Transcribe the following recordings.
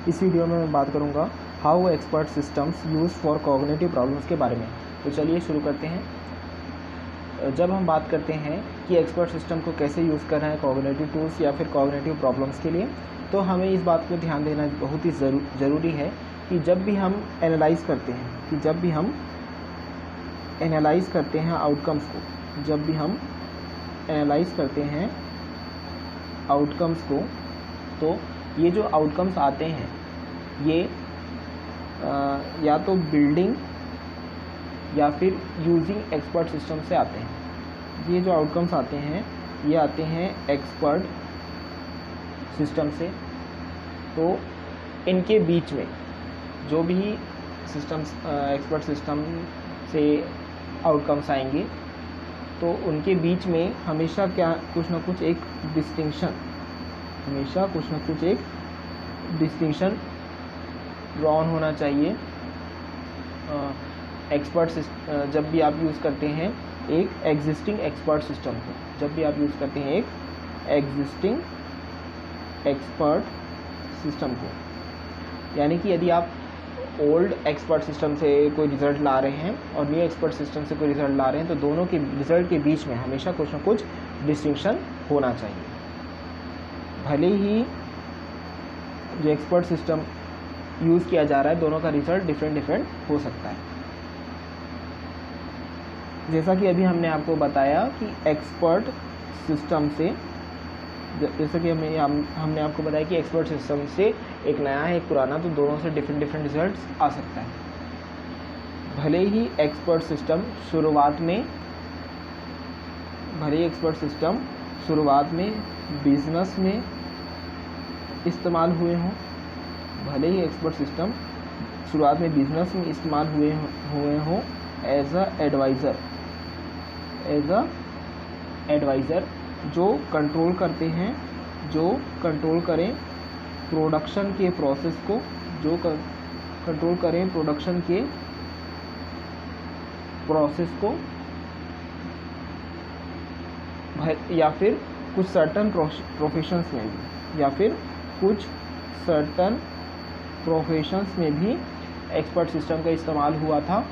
इस वीडियो में मैं बात करूंगा how expert systems use for cognitive problems के बारे में। तो चलिए शुरू करते हैं। जब हम बात करते हैं कि एक्सपर्ट सिस्टम को कैसे यूज़ करना है कॉग्निटिव टूल्स या फिर कॉग्निटिव प्रॉब्लम्स के लिए, तो हमें इस बात पर ध्यान देना बहुत ही ज़रूरी है कि जब भी हम एनालाइज़ करते हैं आउटकम्स को, जब भी हम एनालाइज़ करते हैं आउटकम्स को, तो ये जो आउटकम्स आते हैं ये या तो बिल्डिंग या फिर यूजिंग एक्सपर्ट सिस्टम से आते हैं। ये जो आउटकम्स आते हैं ये आते हैं एक्सपर्ट सिस्टम से। तो इनके बीच में जो भी सिस्टम्स एक्सपर्ट सिस्टम से आउटकम्स आएंगे तो उनके बीच में हमेशा कुछ ना कुछ एक डिस्टिंक्शन ड्रॉन होना चाहिए। एक्सपर्ट जब भी आप यूज़ करते हैं एक एग्जिस्टिंग एक्सपर्ट सिस्टम को, जब भी आप यूज़ करते हैं एक एग्जिस्टिंग एक्सपर्ट सिस्टम को, यानी कि यदि आप ओल्ड एक्सपर्ट सिस्टम से कोई रिज़ल्ट ला रहे हैं और न्यू एक्सपर्ट सिस्टम से कोई रिज़ल्ट ला रहे हैं, तो दोनों के रिज़ल्ट के बीच में हमेशा कुछ ना कुछ डिस्टिंक्शन होना चाहिए। भले ही जो एक्सपर्ट सिस्टम यूज़ किया जा रहा है दोनों का रिज़ल्ट डिफरेंट हो सकता है। जैसा कि अभी हमने आपको बताया कि एक्सपर्ट सिस्टम से, जैसा कि हमने आपको बताया कि एक्सपर्ट सिस्टम से एक नया है एक पुराना, तो दोनों से डिफरेंट रिजल्ट्स आ सकता है। भले ही एक्सपर्ट सिस्टम शुरुआत में बिजनेस में इस्तेमाल हुए हों, भले ही एक्सपर्ट सिस्टम शुरुआत में बिजनेस में इस्तेमाल हुए हों एज अ एडवाइज़र जो कंट्रोल करें प्रोडक्शन के प्रोसेस को, या फिर कुछ सर्टन प्रोफेशंस में भी एक्सपर्ट सिस्टम का इस्तेमाल हुआ था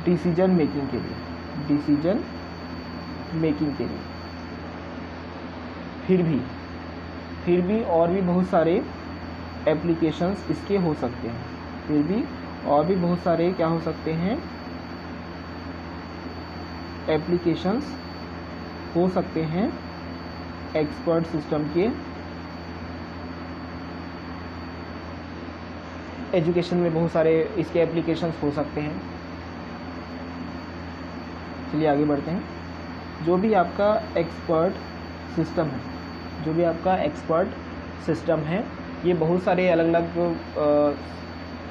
डिसीजन मेकिंग के लिए। फिर भी और भी बहुत सारे एप्लीकेशंस इसके हो सकते हैं। फिर भी और भी बहुत सारे क्या हो सकते हैं, एप्लीकेशंस हो सकते हैं एक्सपर्ट सिस्टम के। एजुकेशन में बहुत सारे इसके एप्लीकेशंस हो सकते हैं। चलिए आगे बढ़ते हैं। जो भी आपका एक्सपर्ट सिस्टम है ये बहुत सारे अलग अलग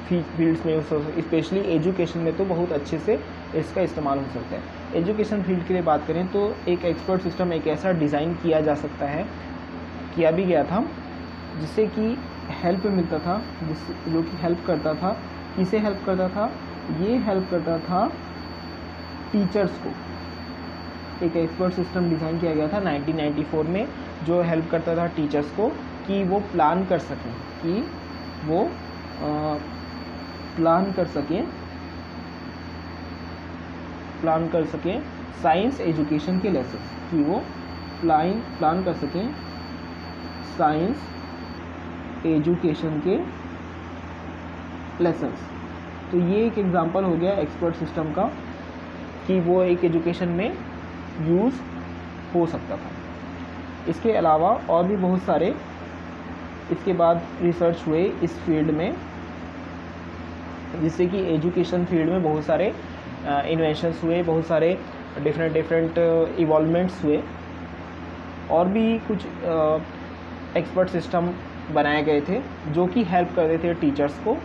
फील्ड्स में, स्पेशली एजुकेशन में तो बहुत अच्छे से इसका इस्तेमाल हो सकता है। एजुकेशन फील्ड के लिए बात करें तो एक एक्सपर्ट सिस्टम एक ऐसा डिज़ाइन किया जा सकता है, किया भी गया था, जिससे कि हेल्प मिलता था, जो कि हेल्प करता था। किसे हेल्प करता था? ये हेल्प करता था टीचर्स को। एक एक्सपर्ट सिस्टम डिज़ाइन किया गया था 1994 में, जो हेल्प करता था टीचर्स को कि वो प्लान कर सकें साइंस एजुकेशन के लेसन, कि वो प्लान कर सकें साइंस एजुकेशन के लेसन्स। तो ये एक एग्जांपल हो गया एक्सपर्ट सिस्टम का कि वो एक एजुकेशन में यूज़ हो सकता था। इसके अलावा और भी बहुत सारे इसके बाद रिसर्च हुए इस फील्ड में, जिससे कि एजुकेशन फील्ड में बहुत सारे इन्वेंशंस हुए, बहुत सारे डिफरेंट इवॉल्वमेंट्स हुए, और भी कुछ एक्सपर्ट सिस्टम बनाए गए थे जो कि हेल्प करते थे टीचर्स को।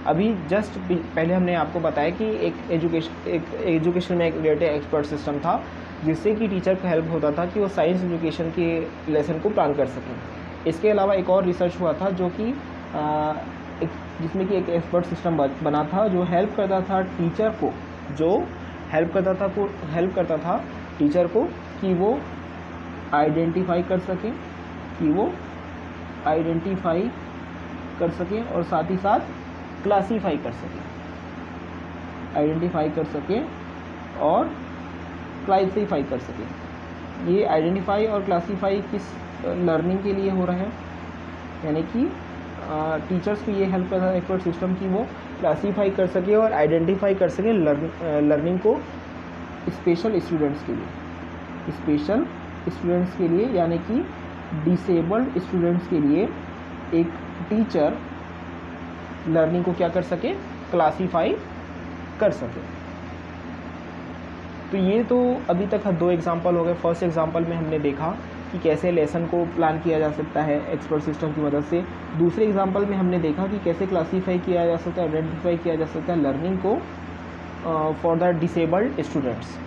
अभी जस्ट पहले हमने आपको बताया कि एक एजुकेशन में एक रिलेटेड एक्सपर्ट सिस्टम था, जिससे कि टीचर को हेल्प होता था कि वो साइंस एजुकेशन के लेसन को प्लान कर सकें। इसके अलावा एक और रिसर्च हुआ था जो कि जिसमें कि एक एक्सपर्ट सिस्टम बना था जो हेल्प करता था टीचर को, टीचर को कि वो आइडेंटिफाई कर सकें, कि वो आइडेंटिफाई कर सकें और साथ ही साथ क्लासीफाई कर सकें, आइडेंटिफाई कर सकें और क्लासीफाई कर सकें। ये आइडेंटिफाई और क्लासीफाई किस लर्निंग के लिए हो रहा है, यानी कि टीचर्स को ये हेल्प करता है एक्सपर्ट सिस्टम की वो क्लासीफाई कर सके और आइडेंटिफाई कर सके लर्निंग को स्पेशल स्टूडेंट्स के लिए, स्पेशल स्टूडेंट्स के लिए, यानी कि डिसेबल्ड स्टूडेंट्स के लिए एक टीचर लर्निंग को क्या कर सके, क्लासीफाई कर सके। तो ये तो अभी तक 2 एग्जांपल हो गए। फर्स्ट एग्जांपल में हमने देखा कि कैसे लेसन को प्लान किया जा सकता है एक्सपर्ट सिस्टम की मदद से। दूसरे एग्जांपल में हमने देखा कि कैसे क्लासीफाई किया जा सकता है, आइडेंटिफाई किया जा सकता है लर्निंग को फॉर द डिसेबल्ड स्टूडेंट्स।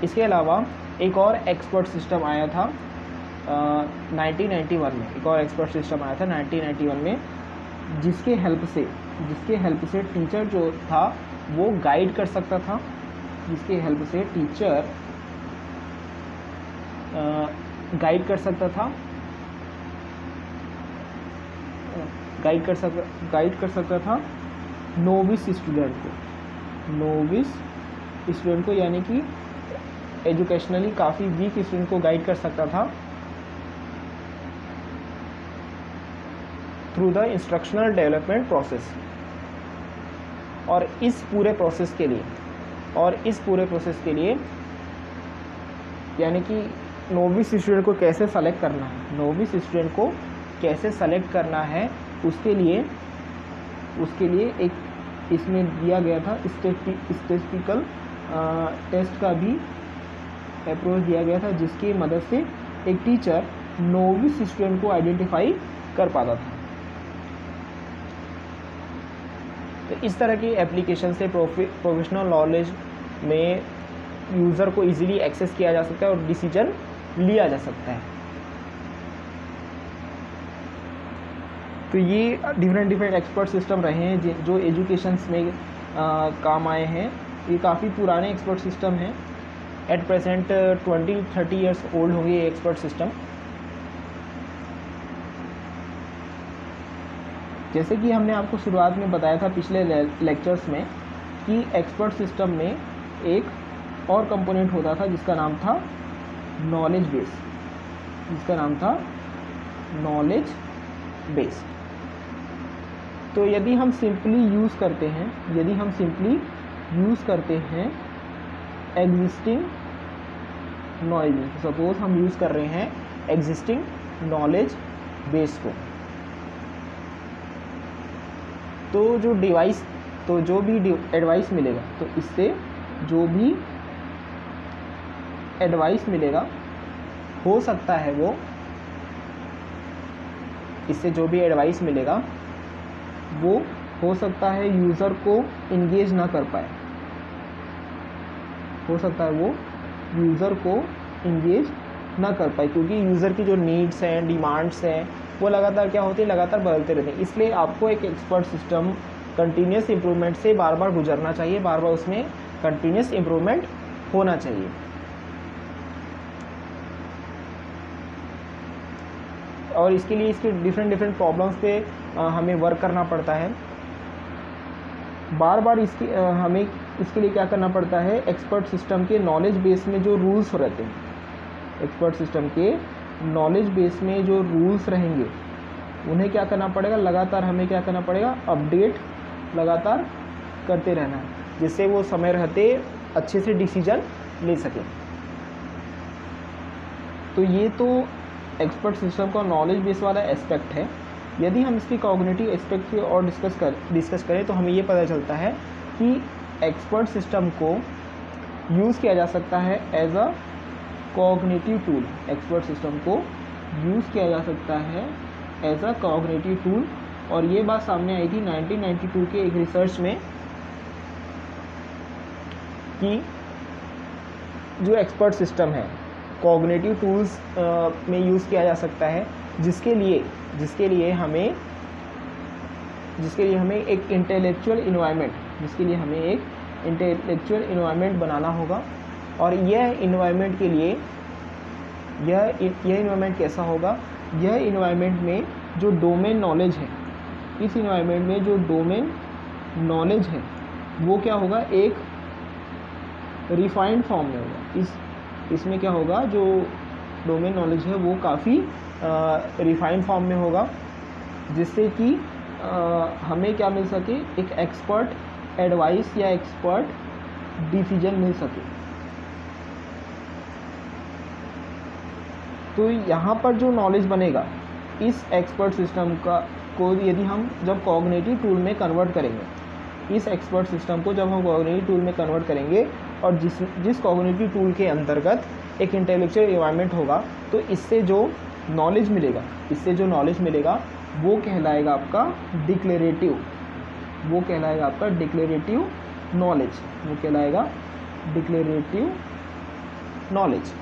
इसके अलावा एक और एक्सपर्ट सिस्टम आया था 1991 में, एक और एक्सपर्ट सिस्टम आया था 1991 में, जिसके हेल्प से टीचर जो था वो गाइड कर सकता था, जिसके हेल्प से टीचर गाइड कर सकता था, गाइड कर सकता था नोविस स्टूडेंट को, यानी कि एजुकेशनली काफ़ी वीक स्टूडेंट को गाइड कर सकता था through the instructional development process. और इस पूरे प्रोसेस के लिए यानी कि नोविस स्टूडेंट को कैसे सेलेक्ट करना है, उसके लिए एक इसमें दिया गया था स्टैटिस्टिकल टेस्ट का भी अप्रोच दिया गया था, जिसकी मदद से एक टीचर नोविस स्टूडेंट को आइडेंटिफाई कर पाता था। तो इस तरह की एप्लीकेशन से प्रोफेशनल नॉलेज में यूज़र को इजीली एक्सेस किया जा सकता है और डिसीजन लिया जा सकता है। तो ये डिफरेंट एक्सपर्ट सिस्टम रहे हैं जो एजुकेशंस में काम आए हैं। ये काफ़ी पुराने एक्सपर्ट सिस्टम हैं, एट प्रेजेंट 20-30 ईयर्स ओल्ड होंगे ये एक्सपर्ट सिस्टम। जैसे कि हमने आपको शुरुआत में बताया था पिछले लेक्चर्स में कि एक्सपर्ट सिस्टम में एक और कंपोनेंट होता था जिसका नाम था नॉलेज बेस। तो यदि हम सिंपली यूज़ करते हैं एग्जिस्टिंग नॉलेज, सपोज हम यूज़ कर रहे हैं एग्जिस्टिंग नॉलेज बेस को, तो जो भी एडवाइस मिलेगा, तो इससे जो भी एडवाइस मिलेगा हो सकता है वो हो सकता है यूज़र को इंगेज ना कर पाए, क्योंकि यूज़र की जो नीड्स हैं, डिमांड्स हैं, वो लगातार बदलते रहते हैं। इसलिए आपको एक एक्सपर्ट सिस्टम कंटिन्यूस इम्प्रूवमेंट से बार बार गुजरना चाहिए, बार बार उसमें कंटिन्यूस इम्प्रूवमेंट होना चाहिए। और इसके लिए इसके डिफरेंट प्रॉब्लम्स पे हमें वर्क करना पड़ता है। बार बार हमें इसके लिए क्या करना पड़ता है, एक्सपर्ट सिस्टम के नॉलेज बेस में जो रूल्स रहते हैं, उन्हें क्या करना पड़ेगा, अपडेट लगातार करते रहना है, जिससे वो समय रहते अच्छे से डिसीजन ले सकें। तो ये तो एक्सपर्ट सिस्टम का नॉलेज बेस वाला एस्पेक्ट है। यदि हम इसकी कॉग्निटिव एस्पेक्ट की और डिस्कस करें तो हमें ये पता चलता है कि एक्सपर्ट सिस्टम को यूज़ किया जा सकता है as a cognitive tool. As a cognitive tool, और ये बात सामने आई थी 1992 के एक रिसर्च में कि जो एक्सपर्ट सिस्टम है कॉग्निटिव टूल्स में यूज़ किया जा सकता है, जिसके लिए हमें एक इंटेलेक्चुअल इन्वायरमेंट बनाना होगा। और यह इन्वायरमेंट कैसा होगा, यह इन्वायरमेंट में जो डोमेन नॉलेज है, इस इन्वायरमेंट में जो डोमेन नॉलेज है वो क्या होगा, एक रिफाइंड फॉर्म में होगा। इसमें क्या होगा, जो डोमेन नॉलेज है वो काफ़ी रिफाइंड फॉर्म में होगा, जिससे कि हमें क्या मिल सके, एक एक्सपर्ट एडवाइस या एक्सपर्ट डिसीजन मिल सके। तो यहाँ पर जो नॉलेज बनेगा इस एक्सपर्ट सिस्टम को यदि हम जब कॉग्निटिव टूल में कन्वर्ट करेंगे, इस एक्सपर्ट सिस्टम को जब हम कॉग्निटिव टूल में कन्वर्ट करेंगे और जिस कॉग्निटिव टूल के अंतर्गत एक इंटेलेक्चुअल एनवायरनमेंट होगा, तो इससे जो नॉलेज मिलेगा वो कहलाएगा आपका डिक्लेरेटिव, नॉलेज।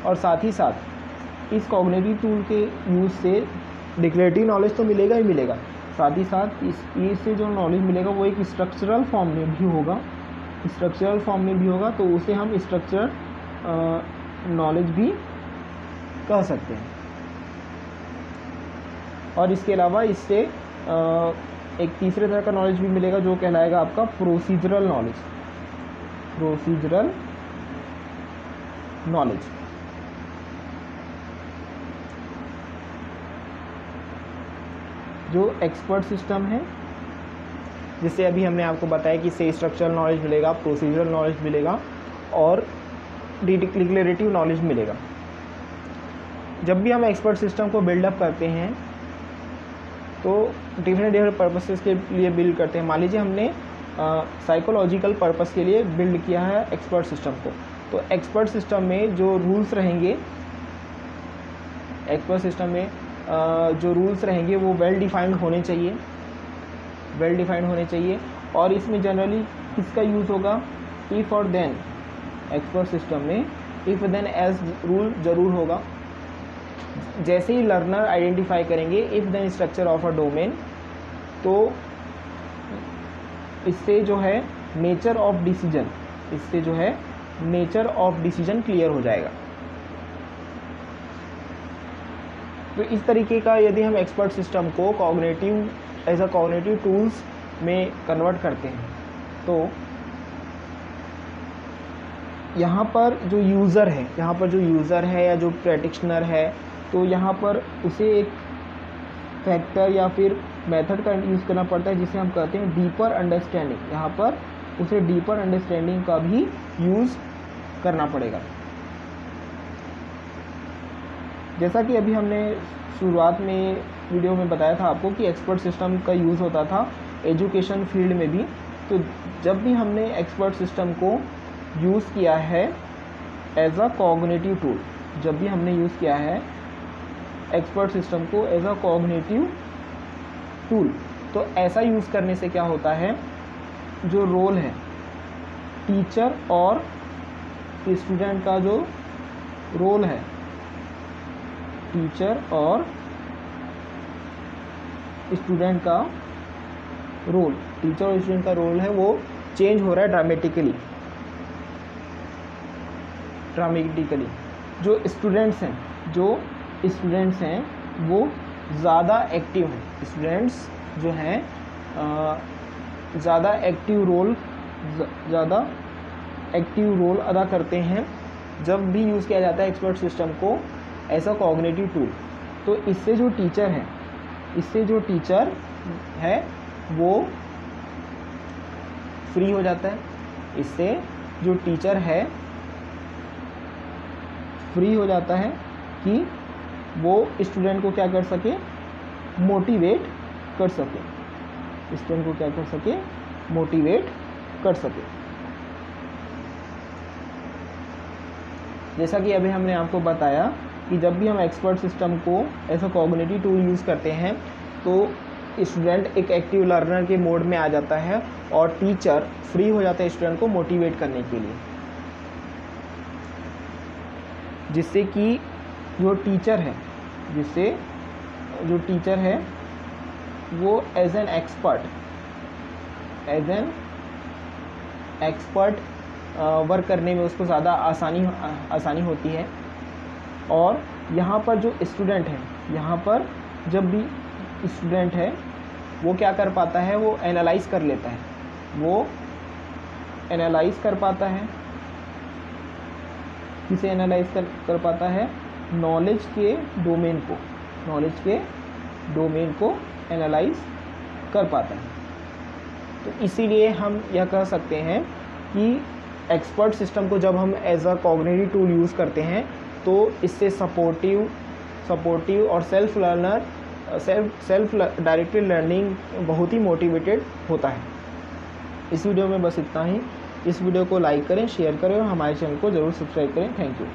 और साथ ही साथ इस कॉग्निटिव टूल के यूज़ से डिक्लेरेटिव नॉलेज तो मिलेगा ही मिलेगा, साथ ही साथ इससे जो नॉलेज मिलेगा वो एक स्ट्रक्चरल फॉर्म में भी होगा, तो उसे हम स्ट्रक्चरल नॉलेज भी कह सकते हैं। और इसके अलावा इससे एक तीसरे तरह का नॉलेज भी मिलेगा जो कहलाएगा आपका प्रोसीजरल नॉलेज। जो एक्सपर्ट सिस्टम है, जिससे अभी हमने आपको बताया कि इससे स्ट्रक्चरल नॉलेज मिलेगा, प्रोसीजरल नॉलेज मिलेगा और डिक्लेरेटिव नॉलेज मिलेगा। जब भी हम एक्सपर्ट सिस्टम को बिल्डअप करते हैं तो डिफरेंट पर्पसेस के लिए बिल्ड करते हैं। मान लीजिए हमने साइकोलॉजिकल पर्पस के लिए बिल्ड किया है एक्सपर्ट सिस्टम को, तो एक्सपर्ट सिस्टम में जो रूल्स रहेंगे वो वेल डिफाइंड होने चाहिए। और इसमें जनरली किसका यूज़ होगा, इफ़ और देन। एक्सपर्ट सिस्टम में इफ़ देन एज रूल ज़रूर होगा। जैसे ही लर्नर आइडेंटिफाई करेंगे if then structure of a domain, तो इससे जो है नेचर ऑफ डिसीजन क्लियर हो जाएगा। तो इस तरीके का यदि हम एक्सपर्ट सिस्टम को कॉग्निटिव टूल्स में कन्वर्ट करते हैं, तो यहाँ पर जो यूज़र है या जो प्रैक्टिशनर है, तो यहाँ पर उसे एक फैक्टर या फिर मेथड का यूज़ करना पड़ता है जिसे हम कहते हैं डीपर अंडरस्टैंडिंग। यहाँ पर उसे डीपर अंडरस्टैंडिंग का भी यूज़ करना पड़ेगा। जैसा कि अभी हमने शुरुआत में वीडियो में बताया था आपको कि एक्सपर्ट सिस्टम का यूज़ होता था एजुकेशन फील्ड में भी। तो जब भी हमने एक्सपर्ट सिस्टम को यूज़ किया है एज अ कॉग्निटिव टूल, तो ऐसा यूज़ करने से क्या होता है, जो रोल है टीचर और स्टूडेंट का, जो रोल है टीचर और स्टूडेंट का रोल है वो चेंज हो रहा है ड्रामेटिकली। जो स्टूडेंट्स हैं वो ज़्यादा एक्टिव हैं। स्टूडेंट्स जो हैं ज़्यादा एक्टिव रोल अदा करते हैं जब भी यूज़ किया जाता है एक्सपर्ट सिस्टम को ऐसा कॉग्निटिव टूल। तो इससे जो टीचर है वो फ्री हो जाता है। कि वो स्टूडेंट को क्या कर सके, मोटिवेट कर सके। जैसा कि अभी हमने आपको बताया कि जब भी हम एक्सपर्ट सिस्टम को ऐसा कॉग्निटिव टूल यूज़ करते हैं तो स्टूडेंट एक एक्टिव लर्नर के मोड में आ जाता है और टीचर फ्री हो जाता है स्टूडेंट को मोटिवेट करने के लिए, जिससे कि जो टीचर है वो एज एन एक्सपर्ट वर्क करने में उसको ज़्यादा आसानी होती है। और यहाँ पर जो स्टूडेंट है, यहाँ पर जब भी स्टूडेंट है वो क्या कर पाता है, वो एनालाइज कर लेता है, वो एनालाइज कर पाता है। किसे एनालाइज कर पाता है? नॉलेज के डोमेन को, नॉलेज के डोमेन को एनालाइज कर पाता है। तो इसीलिए हम यह कह सकते हैं कि एक्सपर्ट सिस्टम को जब हम as a cognitive tool use करते हैं तो इससे सपोर्टिव और सेल्फ डायरेक्टेड लर्निंग बहुत ही मोटिवेटेड होता है। इस वीडियो में बस इतना ही। इस वीडियो को लाइक करें, शेयर करें और हमारे चैनल को ज़रूर सब्सक्राइब करें। Thank you.